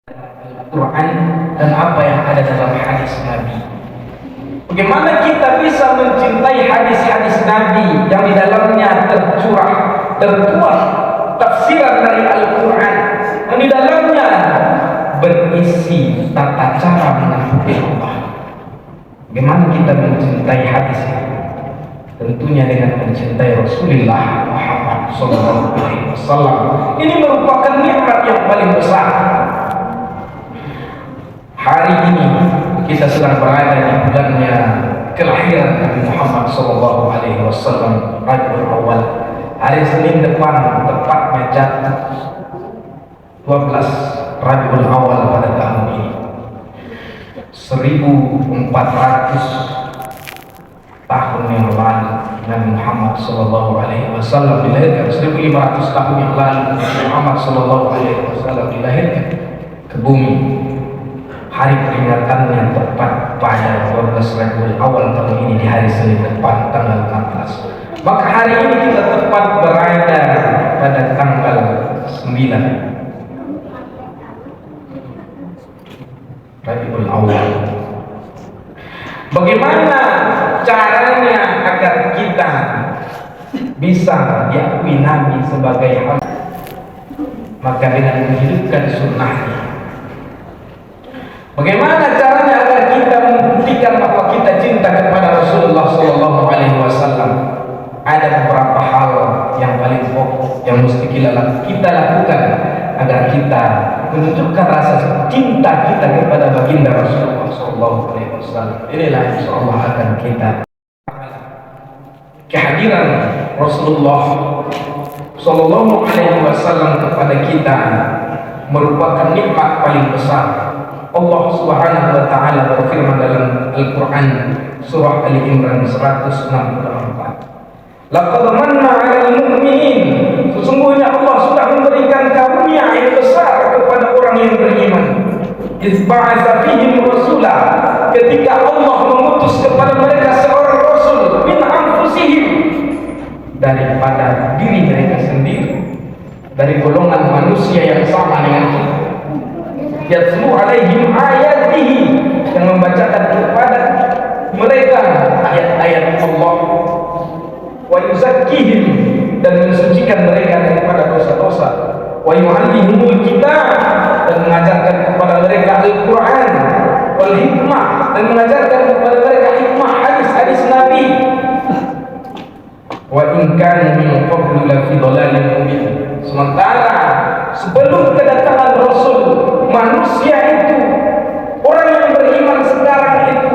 Al-Quran dan apa yang ada dalam hadis Nabi. Bagaimana kita bisa mencintai hadis-hadis Nabi yang di dalamnya tertuang tafsiran dari Al-Quran, yang di dalamnya berisi tata cara mengikuti Allah. Bagaimana kita mencintai hadis itu? Tentunya dengan mencintai Rasulullah Muhammad SAW. Ini merupakan nikmat yang paling besar. Hari ini kita sedang berada di bulannya kelahiran Nabi Muhammad SAW, Rabiul Awal. Hari Senin depan tepatnya jatuh 12 Rabiul Awal pada tahun ini. 1400 tahun yang lalu Nabi Muhammad SAW dilahirkan. 1500 tahun yang lalu Nabi Muhammad SAW dilahirkan ke bumi. Hari peringatannya tepat pada 12 Rabiul Awal tahun ini, di hari Senin depan tanggal 16. Maka hari ini kita tepat berada pada tanggal 9 Rabiul Awal. Bagaimana caranya agar kita bisa diakui Nabi sebagai hamba? Maka dengan menghidupkan sunnahnya. Bagaimana caranya agar kita membuktikan bahwa kita cinta kepada Rasulullah SAW? Ada beberapa hal yang paling pokok yang mesti kita lakukan agar kita menunjukkan rasa cinta kita kepada baginda Rasulullah SAW. Inilah insyaallah akan kita kehadiran Rasulullah SAW kepada kita merupakan nikmat paling besar. Allah Subhanahu wa taala berfirman dalam Al-Qur'an surah Ali Imran 164. Laqad manna 'alal mu'minin. Sesungguhnya Allah sudah memberikan karunia yang besar kepada orang yang beriman. Iz ba'atsa fihim rasula. Ketika Allah mengutus kepada mereka seorang rasul min anfusihim, daripada diri mereka sendiri, dari golongan manusia yang sama dengan kita. Yatlu alaihim ayatihi, yang membacakan kepada mereka ayat-ayat Allah, wa yuzakkihim, dan mensucikan mereka daripada dosa-dosa, wa yu'allimul kitab, dan mengajarkan kepada mereka Al-Quran, wal hikmah, dan mengajarkan kepada mereka hikmah hadis-hadis Nabi. Wa in kanu min qablu la fi dhalalin mubin. Sementara sebelum kedatangan Rasul, manusia itu, orang yang beriman sekarang itu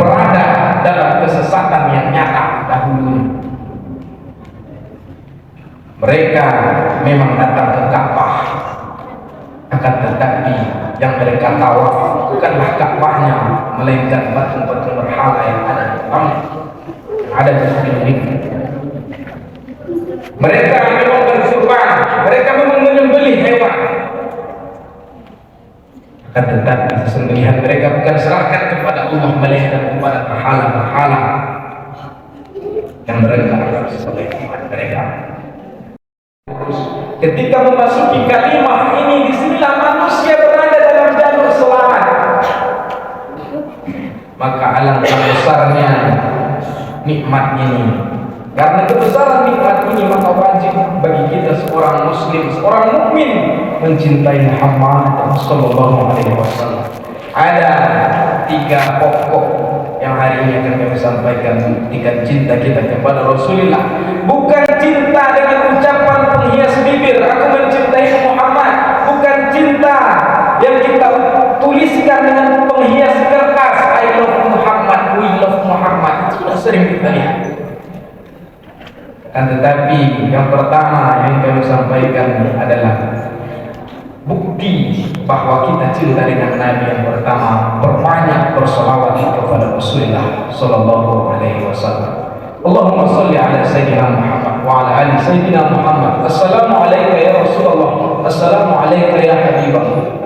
berada dalam kesesatan yang nyata dahulu. Mereka memang datang ke Ka'bah, akan tetapi yang mereka tawaf bukanlah Ka'bahnya, melainkan batu-batu berhala yang ada di dalamnya, yang ada di sekelilingnya. Mereka memang berkurban, mereka memang menyembelih hewan, akan tetapi sesungguhnya mereka bukan serahkan kepada Allah, melainkan kepada berhala-berhala yang mereka anggap sebagai Tuhan mereka. Ketika memasuki kalimah ini, disinilah manusia berada dalam jalur selamat. Maka alangkah besarnya nikmat ini. Karena kebesaran nikmat ini, maka wajib bagi kita seorang muslim, seorang mukmin, mencintai Muhammad sallallahu alaihi wasallam. Ada 3 pokok yang hari ini akan kami sampaikan membuktikan cinta kita kepada Rasulullah. Bukan cinta dengan ucapan penghias bibir, aku mencintai Muhammad. Bukan cinta yang kita tuliskan dengan penghias kertas, I love Muhammad, we love Muhammad. Sudah sering kita lihat. Tetapi yang pertama yang kami sampaikan adalah bukti bahwa kita cinta dengan Nabi. Yang pertama, berbanyak bersolawat kepada Rasulullah sallallahu alaihi wasallam. Allahumma salli ala sayyidina Muhammad wa ala ali sayyidina Muhammad. Assalamu alayka ya Rasulullah, assalamu alayka ya Habibullah.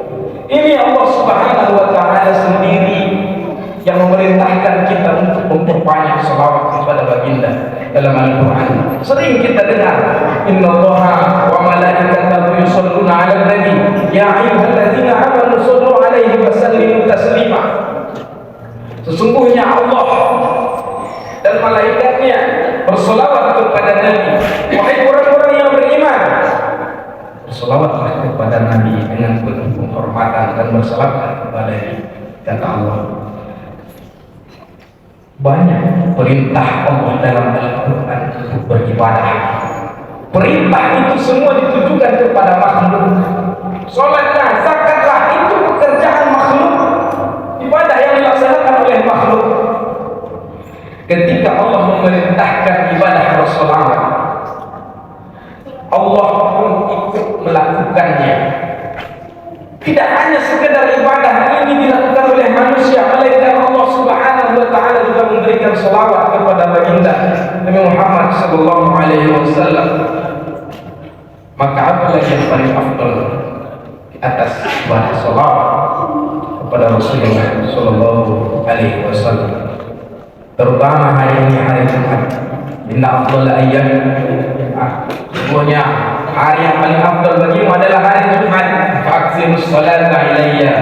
Ini Allah Subhanahu wa taala sendiri yang memerintahkan kita untuk memperbanyak selawat kepada baginda dalam Al-Quran. Sering kita dengar, Innallaha wa malaikatahu yusholluna 'alan nabi ya ayyuhalladzina amanu penghormatan dan bersalawat kepada kata Allah. Banyak perintah Allah dalam Al-Quran untuk beribadah. Perintah itu semua ditujukan kepada makhluk. Sholatlah, zakatlah, itu pekerjaan makhluk, ibadah yang dilaksanakan oleh makhluk. Ketika Allah memerintahkan ibadah bersolawat, Allah pun ikut melakukannya. Tidak hanya sekedar ibadah ini dilakukan oleh manusia, melainkan Allah Subhanahu wa taala juga memberikan selawat kepada baginda Nabi Muhammad sallallahu alaihi wasallam. Maka apa lagi yang paling afdal di atas ibadah selawat kepada Rasulullah sallallahu alaihi wasallam? Terutama hari ini, hari Jumat. Inna afdal ayyam, sesungguhnya hari yang paling afdal bagimu adalah hari Jumat. Faksimus salata ilayya,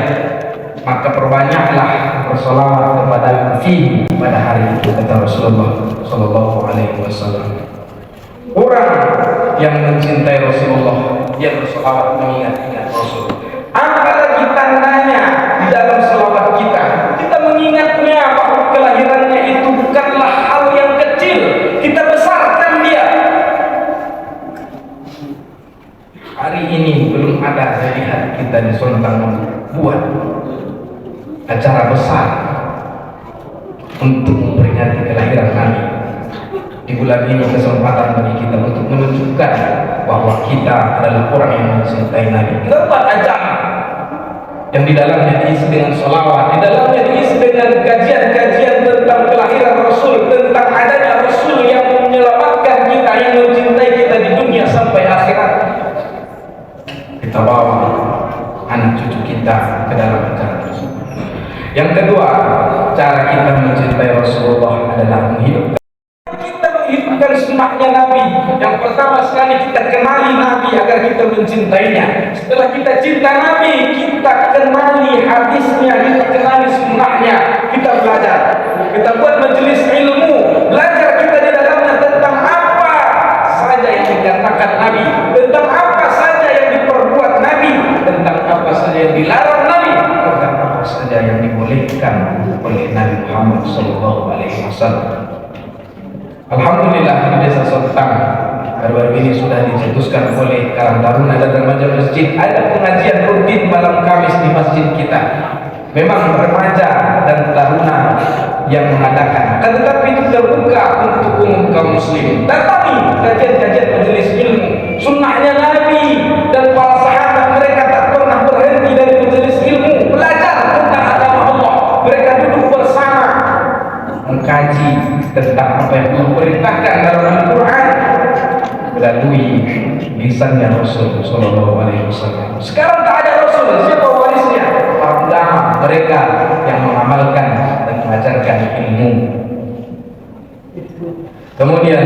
maka perbanyaklah bersolawat kepada pada hari itu, kata Rasulullah sallallahu alaihi wasallam. Orang yang mencintai Rasulullah, dia bersolawat mengingat-ingat Rasul. Apalagi tandanya di dalam selawat kita, kita mengingatnya bahwa kelahirannya itu bukanlah hal yang kecil, kita besarkan dia. Hari ini belum ada dari hati kita di Sontan membuat acara besar untuk memperingati kelahiran Nabi. Di bulan ini kesempatan bagi kita untuk menunjukkan bahwa kita adalah orang yang mencintai Nabi. Kita buat acara yang di dalamnya diisi dengan sholawat, di dalamnya diisi dengan kajian-kajian tentang kelahiran Rasul, tentang adanya Rasul yang menyelamatkan kita, yang mencintai kita di dunia sampai akhirat. Kita bawa anak cucu kita ke dalam acara tersebut. Yang kedua, cara kita mencintai Rasulullah adalah menghidupkan sunnahnya Nabi. Yang pertama sekali kita kenali Nabi agar kita mencintainya. Setelah kita cinta Nabi, kita kenali hadisnya, kita kenali sunnahnya, kita belajar. Kita buat majelis ilmu, belajar kita di dalamnya tentang apa saja yang dikatakan Nabi, tentang apa saja yang diperbuat Nabi, tentang apa saja yang dilarang Nabi, tentang apa saja yang dibolehkan oleh Nabi Muhammad SAW. Alhamdulillah di Desa Sontang baru-baru ini sudah dicetuskan oleh Karang Taruna dan remaja masjid, ada pengajian rutin malam Kamis di masjid kita. Memang remaja dan taruna yang mengadakan, tetapi itu terbuka untuk umum kaum muslim. Datangi kajian-kajian majelis ilmu, sunnahnya Nabi dan para sahabat, mereka tak pernah berhenti dari majelis ilmu, belajar tentang agama Allah. Mereka duduk bersama mengkaji tentang apa yang Allah perintahkan dalam Al-Quran melalui lisannya Rasul sallallahu alaihi wasallam. Sekarang tak ada Rasul, siapa warisnya? Para ulama, mereka yang mengamalkan dan mengajarkan ilmu. Kemudian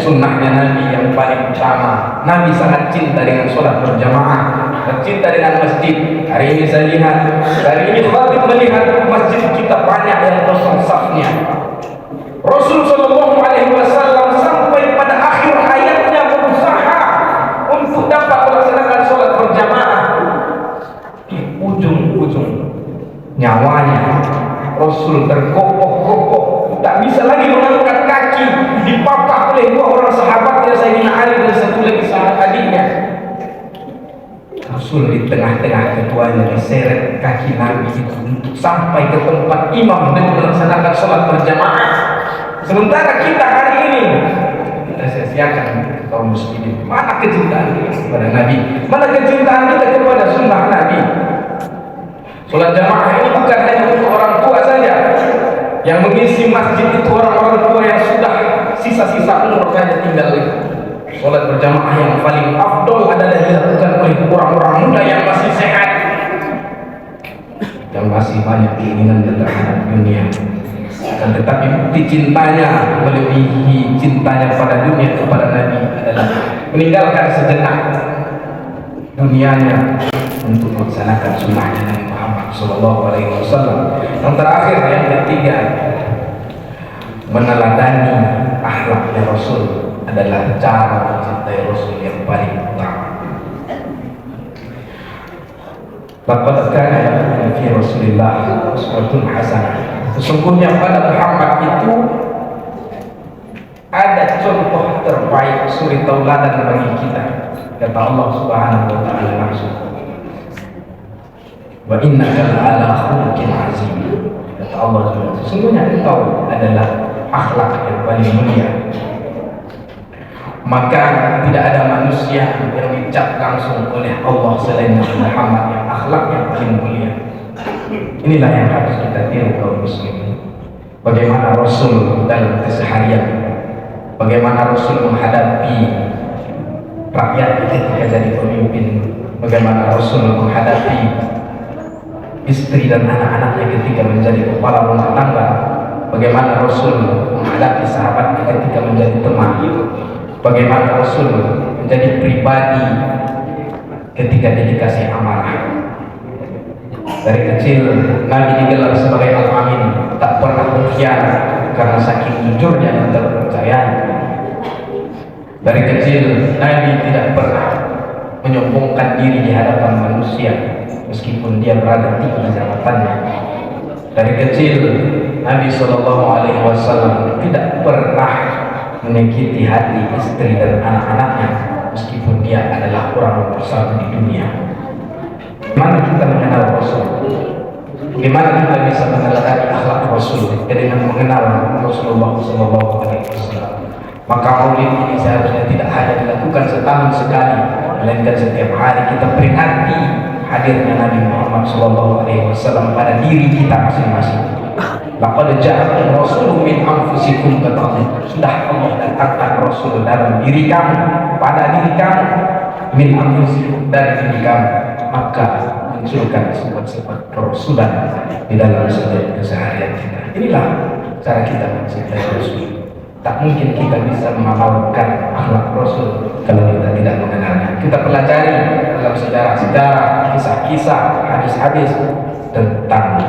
sunnahnya Nabi yang paling utama, Nabi sangat cinta dengan sholat berjamaah, cinta dengan masjid. Hari ini saya lihat, hari ini khatib melihat masjid kita banyak yang kosong safnya. Rasul sallallahu alaihi wasallam sampai pada akhir hayatnya berusaha untuk dapat melaksanakan sholat berjamaah. Di ujung-ujung nyawanya Rasul terkokoh-kokoh, tak bisa lagi mengangkat kaki, dipapah oleh dua orang sahabatnya, Sayyidina Ali dan satu lagi sahabat adiknya. Rasul di tengah-tengah keduanya diseret kaki Nabi itu untuk sampai ke tempat imam dan melaksanakan sholat berjamaah. Sementara kita hari ini kita sia-siakan kaum muslimin. Mana kecintaan kita kepada Nabi? Mana kecintaan kita kepada sunnah Nabi? Sholat jamaah ini bukan hanya untuk orang tua saja. Yang mengisi masjid itu orang-orang tua yang sudah sisa-sisa umur saja tinggal. Sholat berjamaah yang paling afdol adalah dilakukan oleh orang-orang muda yang masih sehat, yang masih banyak keinginan terhadap dunia. Akan tetapi bukti cintanya melebihi cintanya pada dunia kepada Nabi adalah meninggalkan sejenak dunianya untuk melaksanakan sunnahnya Nabi Muhammad SAW. Yang terakhir, yang ketiga, meneladani akhlaknya Rasul adalah cara mencintai Rasul yang paling utama. Laqad kana lakum fi Rasulillah uswatun hasanah. Sesungguhnya pada Muhammad itu ada contoh terbaik, suri tauladan bagi kita, kata Allah Subhanahu wa taala langsung. Wa innaka la'ala khuluqin azim. Kata Allah Subhanahu, sesungguhnya engkau adalah akhlak yang paling mulia. Maka tidak ada manusia yang dicap langsung oleh Allah selain Muhammad yang akhlak yang paling mulia. Inilah yang harus kita tiru kaum muslimin. Bagaimana Rasul dalam keseharian, bagaimana Rasul menghadapi rakyat ketika jadi pemimpin, bagaimana Rasul menghadapi istri dan anak-anaknya ketika menjadi kepala rumah tangga, bagaimana Rasul menghadapi sahabatnya ketika menjadi teman, bagaimana Rasul menjadi pribadi ketika dikasih amarah. Dari kecil Nabi digelar sebagai Al-Amin, tak pernah berkhianat karena saking jujurnya dan terpercayanya. Dari kecil Nabi tidak pernah menyombongkan diri di hadapan manusia meskipun dia berada tinggi jabatannya. Dari kecil Nabi SAW tidak pernah menyakiti hati istri dan anak-anaknya meskipun dia adalah orang nomor satu di dunia. Bagaimana kita mengenal Rasul? Bagaimana kita bisa mengenali akhlak Rasul dengan mengenal Rasulullah SAW? Maka maulid ini seharusnya tidak hanya dilakukan setahun sekali, melainkan setiap hari kita peringati hadirnya Nabi Muhammad SAW pada diri kita masing-masing. Laqad ja'akum rasulun min anfusikum, kata Allah. Sudah Allah datangkan Rasul dalam diri kamu, pada diri kamu, min anfusikum, dari diri kamu. Maka munculkan sifat-sifat kerasulan di dalam setiap keseharian kita. Inilah cara kita mencintai Rasul. Tak mungkin kita bisa mengamalkan akhlak Rasul kalau kita tidak mengenalnya. Kita pelajari dalam sejarah-sejarah, kisah-kisah, hadis-hadis tentang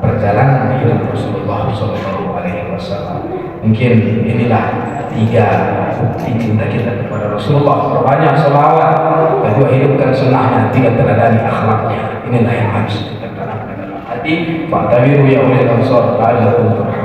perjalanan hidup Rasulullah SAW. Mungkin inilah 3 bukti cinta kita kepada Rasulullah. Perbanyak selawat, kedua hidupkan sunnahnya, 3 teladani akhlaknya. Inilah yang harus kita tanamkan dalam hati. Fa'tabiru ya ulil absar la'allakum turhamun.